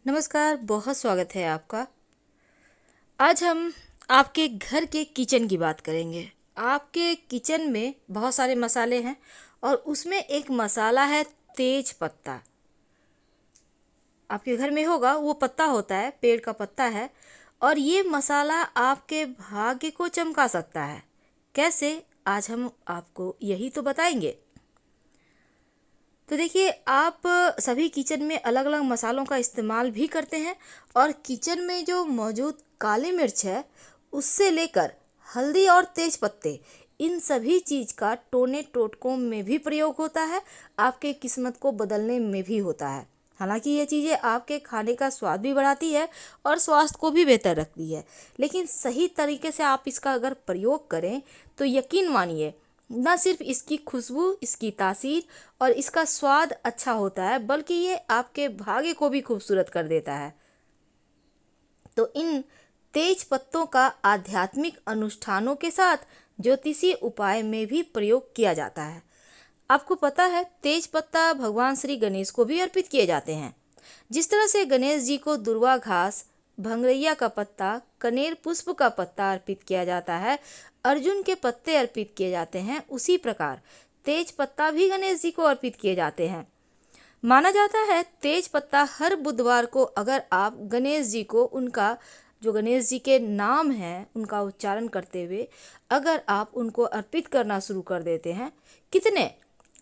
नमस्कार, बहुत स्वागत है आपका। आज हम आपके घर के किचन की बात करेंगे। आपके किचन में बहुत सारे मसाले हैं और उसमें एक मसाला है तेज पत्ता। आपके घर में होगा, वो पत्ता होता है, पेड़ का पत्ता है और ये मसाला आपके भाग्य को चमका सकता है। कैसे? आज हम आपको यही तो बताएंगे। तो देखिए, आप सभी किचन में अलग अलग मसालों का इस्तेमाल भी करते हैं और किचन में जो मौजूद काली मिर्च है उससे लेकर हल्दी और तेज पत्ते, इन सभी चीज़ का टोने टोटकों में भी प्रयोग होता है, आपके किस्मत को बदलने में भी होता है। हालांकि ये चीज़ें आपके खाने का स्वाद भी बढ़ाती है और स्वास्थ्य को भी बेहतर रखती है, लेकिन सही तरीके से आप इसका अगर प्रयोग करें तो यकीन मानिए, न सिर्फ इसकी खुशबू, इसकी तासीर और इसका स्वाद अच्छा होता है, बल्कि ये आपके भाग्य को भी खूबसूरत कर देता है। तो इन तेज पत्तों का आध्यात्मिक अनुष्ठानों के साथ ज्योतिषीय उपाय में भी प्रयोग किया जाता है। आपको पता है, तेज पत्ता भगवान श्री गणेश को भी अर्पित किए जाते हैं। जिस तरह से गणेश जी को दुर्वा घास, भंगरैया का पत्ता, कनेर पुष्प का पत्ता अर्पित किया जाता है, अर्जुन के पत्ते अर्पित किए जाते हैं, उसी प्रकार तेज पत्ता भी गणेश जी को अर्पित किए जाते हैं। माना जाता है तेज पत्ता हर बुधवार को अगर आप गणेश जी को उनका जो गणेश जी के नाम हैं उनका उच्चारण करते हुए अगर आप उनको अर्पित करना शुरू कर देते हैं, कितने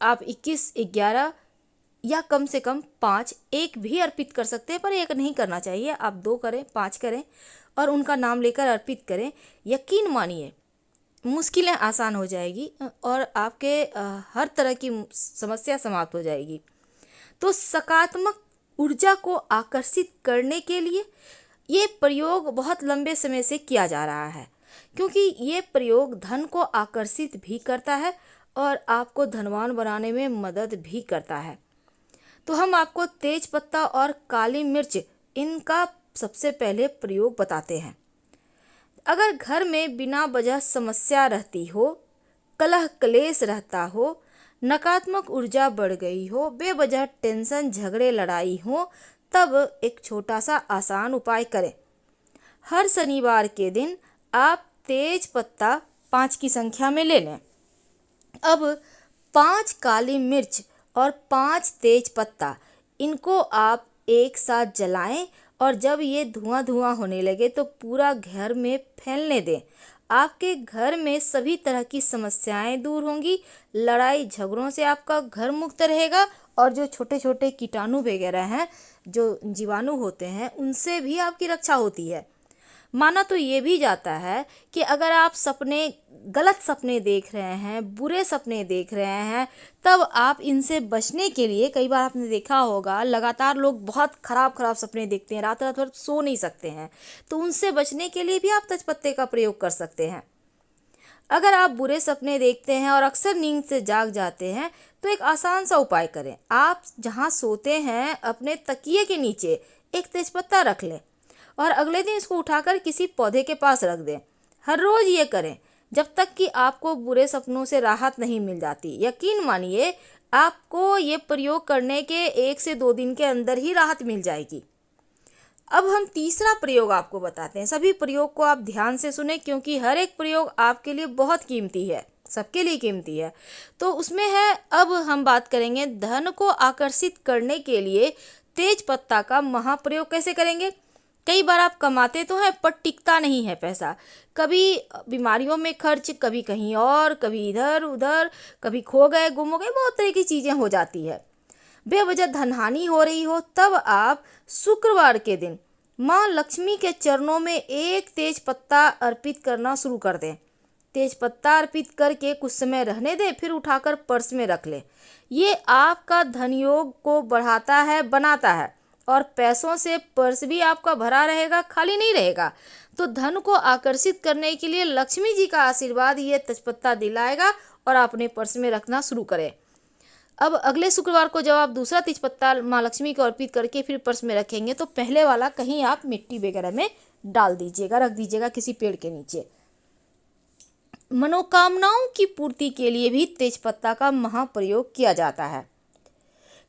आप 21, 11 या कम से कम 5, एक भी अर्पित कर सकते हैं, पर एक नहीं करना चाहिए। आप 2 करें, 5 करें और उनका नाम लेकर अर्पित करें। यकीन मानिए, मुश्किलें आसान हो जाएगी और आपके हर तरह की समस्या समाप्त हो जाएगी। तो सकारात्मक ऊर्जा को आकर्षित करने के लिए ये प्रयोग बहुत लंबे समय से किया जा रहा है, क्योंकि ये प्रयोग धन को आकर्षित भी करता है और आपको धनवान बनाने में मदद भी करता है। तो हम आपको तेज पत्ता और काली मिर्च, इनका सबसे पहले प्रयोग बताते हैं। अगर घर में बिना वजह समस्या रहती हो, कलह क्लेश रहता हो, नकारात्मक ऊर्जा बढ़ गई हो, बेवजह टेंशन, झगड़े, लड़ाई हो, तब एक छोटा सा आसान उपाय करें। हर शनिवार के दिन आप तेज पत्ता 5 की संख्या में ले लें। अब 5 काली मिर्च और 5 तेज पत्ता, इनको आप एक साथ जलाएं और जब ये धुआं धुआं होने लगे तो पूरा घर में फैलने दें। आपके घर में सभी तरह की समस्याएं दूर होंगी, लड़ाई झगड़ों से आपका घर मुक्त रहेगा और जो छोटे छोटे कीटाणु वगैरह हैं, जो जीवाणु होते हैं, उनसे भी आपकी रक्षा होती है। माना तो ये भी जाता है कि अगर आप गलत सपने देख रहे हैं, बुरे सपने देख रहे हैं, तब आप इनसे बचने के लिए, कई बार आपने देखा होगा लगातार लोग बहुत खराब खराब सपने देखते हैं, रात रात भर सो नहीं सकते हैं, तो उनसे बचने के लिए भी आप तेजपत्ते का प्रयोग कर सकते हैं। अगर आप बुरे सपने देखते हैं और अक्सर नींद से जाग जाते हैं, तो एक आसान सा उपाय करें। आप जहाँ सोते हैं अपने तकिए के नीचे एक तेजपत्ता रख लें और अगले दिन इसको उठाकर किसी पौधे के पास रख दें। हर रोज ये करें जब तक कि आपको बुरे सपनों से राहत नहीं मिल जाती। यकीन मानिए, आपको ये प्रयोग करने के 1 से 2 दिन के अंदर ही राहत मिल जाएगी। अब हम तीसरा प्रयोग आपको बताते हैं। सभी प्रयोग को आप ध्यान से सुने, क्योंकि हर एक प्रयोग आपके लिए बहुत कीमती है, सबके लिए कीमती है। तो उसमें है, अब हम बात करेंगे धन को आकर्षित करने के लिए तेज पत्ता का महाप्रयोग कैसे करेंगे। कई बार आप कमाते तो हैं पर टिकता नहीं है पैसा, कभी बीमारियों में खर्च, कभी कहीं और, कभी इधर उधर, कभी खो गए, गुम हो गए, बहुत तरह की चीज़ें हो जाती है, बेवजह धनहानि हो रही हो, तब आप शुक्रवार के दिन माँ लक्ष्मी के चरणों में एक तेज पत्ता अर्पित करना शुरू कर दें। तेज पत्ता अर्पित करके कुछ समय रहने दें, फिर उठाकर पर्स में रख लें। ये आपका धन योग को बढ़ाता है, बनाता है और पैसों से पर्स भी आपका भरा रहेगा, खाली नहीं रहेगा। तो धन को आकर्षित करने के लिए लक्ष्मी जी का आशीर्वाद ये तेजपत्ता दिलाएगा और आप अपने पर्स में रखना शुरू करें। अब अगले शुक्रवार को जब आप दूसरा तेजपत्ता माँ लक्ष्मी को अर्पित करके फिर पर्स में रखेंगे, तो पहले वाला कहीं आप मिट्टी वगैरह में डाल दीजिएगा, रख दीजिएगा किसी पेड़ के नीचे। मनोकामनाओं की पूर्ति के लिए भी तेजपत्ता का महाप्रयोग किया जाता है।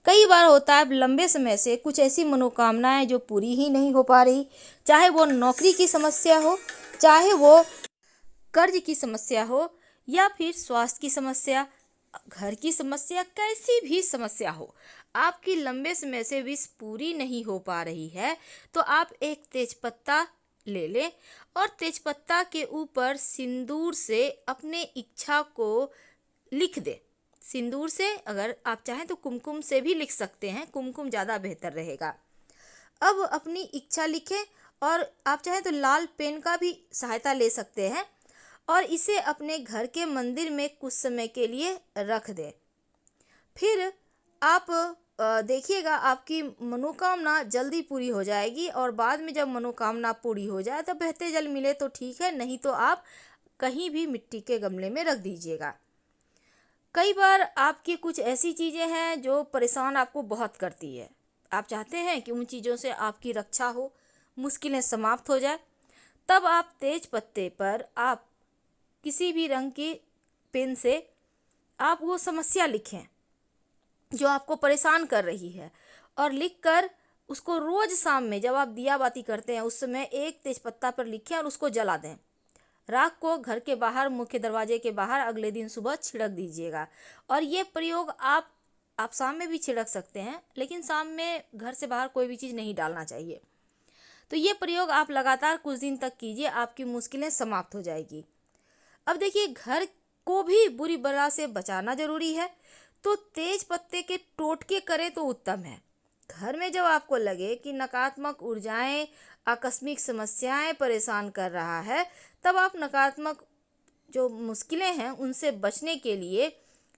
कई बार होता है लंबे समय से कुछ ऐसी मनोकामनाएं जो पूरी ही नहीं हो पा रही, चाहे वो नौकरी की समस्या हो, चाहे वो कर्ज की समस्या हो, या फिर स्वास्थ्य की समस्या, घर की समस्या, कैसी भी समस्या हो, आपकी लंबे समय से विश पूरी नहीं हो पा रही है, तो आप एक तेजपत्ता ले लें और तेजपत्ता के ऊपर सिंदूर से अपने इच्छा को लिख दें। सिंदूर से, अगर आप चाहें तो कुमकुम से भी लिख सकते हैं, कुमकुम ज़्यादा बेहतर रहेगा। अब अपनी इच्छा लिखें और आप चाहें तो लाल पेन का भी सहायता ले सकते हैं और इसे अपने घर के मंदिर में कुछ समय के लिए रख दें। फिर आप देखिएगा आपकी मनोकामना जल्दी पूरी हो जाएगी और बाद में जब मनोकामना पूरी हो जाए तो बहते जल मिले तो ठीक है, नहीं तो आप कहीं भी मिट्टी के गमले में रख दीजिएगा। कई बार आपकी कुछ ऐसी चीज़ें हैं जो परेशान आपको बहुत करती है, आप चाहते हैं कि उन चीज़ों से आपकी रक्षा हो, मुश्किलें समाप्त हो जाए, तब आप तेज पत्ते पर आप किसी भी रंग की पेन से आप वो समस्या लिखें जो आपको परेशान कर रही है और लिखकर उसको रोज़ शाम में जब आप दिया बाती करते हैं उस समय एक तेजपत्ता पर लिखें और उसको जला दें। राख को घर के बाहर, मुख्य दरवाजे के बाहर अगले दिन सुबह छिड़क दीजिएगा। और ये प्रयोग आप शाम में भी छिड़क सकते हैं, लेकिन शाम में घर से बाहर कोई भी चीज़ नहीं डालना चाहिए। तो ये प्रयोग आप लगातार कुछ दिन तक कीजिए, आपकी मुश्किलें समाप्त हो जाएगी। अब देखिए, घर को भी बुरी बला से बचाना जरूरी है, तो तेज पत्ते के टोटके करें तो उत्तम है। घर में जब आपको लगे कि नकारात्मक ऊर्जाएं, आकस्मिक समस्याएं परेशान कर रहा है, तब आप नकारात्मक जो मुश्किलें हैं उनसे बचने के लिए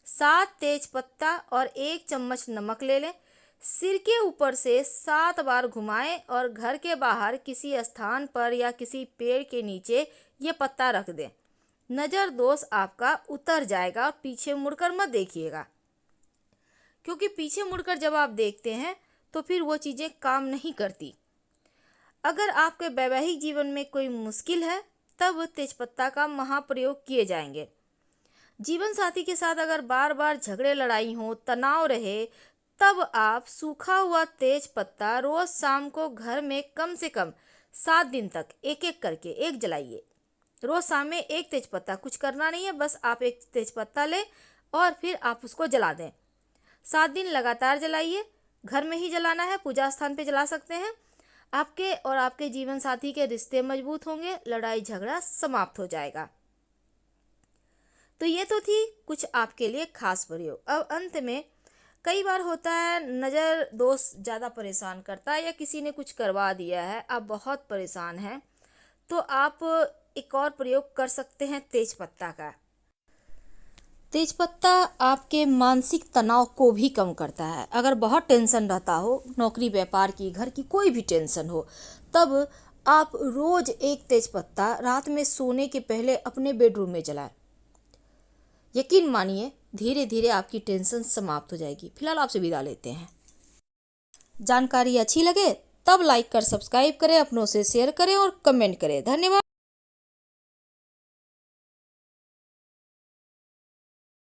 7 तेज पत्ता और 1 चम्मच नमक ले लें, सिर के ऊपर से 7 बार घुमाएं और घर के बाहर किसी स्थान पर या किसी पेड़ के नीचे ये पत्ता रख दें। नज़र दोष आपका उतर जाएगा और पीछे मुड़कर मत देखिएगा, क्योंकि पीछे मुड़कर जब आप देखते हैं तो फिर वो चीज़ें काम नहीं करती। अगर आपके वैवाहिक जीवन में कोई मुश्किल है तब तेजपत्ता का महाप्रयोग किए जाएंगे। जीवन साथी के साथ अगर बार बार झगड़े लड़ाई हो, तनाव रहे, तब आप सूखा हुआ तेज पत्ता रोज शाम को घर में कम से कम 7 दिन तक एक एक करके एक जलाइए। रोज शाम में एक तेज पत्ता, कुछ करना नहीं है, बस आप एक तेज पत्ता लें और फिर आप उसको जला दें। 7 दिन लगातार जलाइए, घर में ही जलाना है, पूजा स्थान पे जला सकते हैं। आपके और आपके जीवन साथी के रिश्ते मजबूत होंगे, लड़ाई झगड़ा समाप्त हो जाएगा। तो ये तो थी कुछ आपके लिए खास प्रयोग। अब अंत में, कई बार होता है नज़र दोष ज़्यादा परेशान करता है या किसी ने कुछ करवा दिया है, आप बहुत परेशान हैं, तो आप एक और प्रयोग कर सकते हैं तेजपत्ता का। तेजपत्ता आपके मानसिक तनाव को भी कम करता है। अगर बहुत टेंशन रहता हो, नौकरी व्यापार की, घर की कोई भी टेंशन हो, तब आप रोज एक तेजपत्ता रात में सोने के पहले अपने बेडरूम में जलाएं। यकीन मानिए, धीरे धीरे आपकी टेंशन समाप्त हो जाएगी। फिलहाल आपसे विदा लेते हैं। जानकारी अच्छी लगे तब लाइक कर सब्सक्राइब करें, अपनों से शेयर करें और कमेंट करें। धन्यवाद।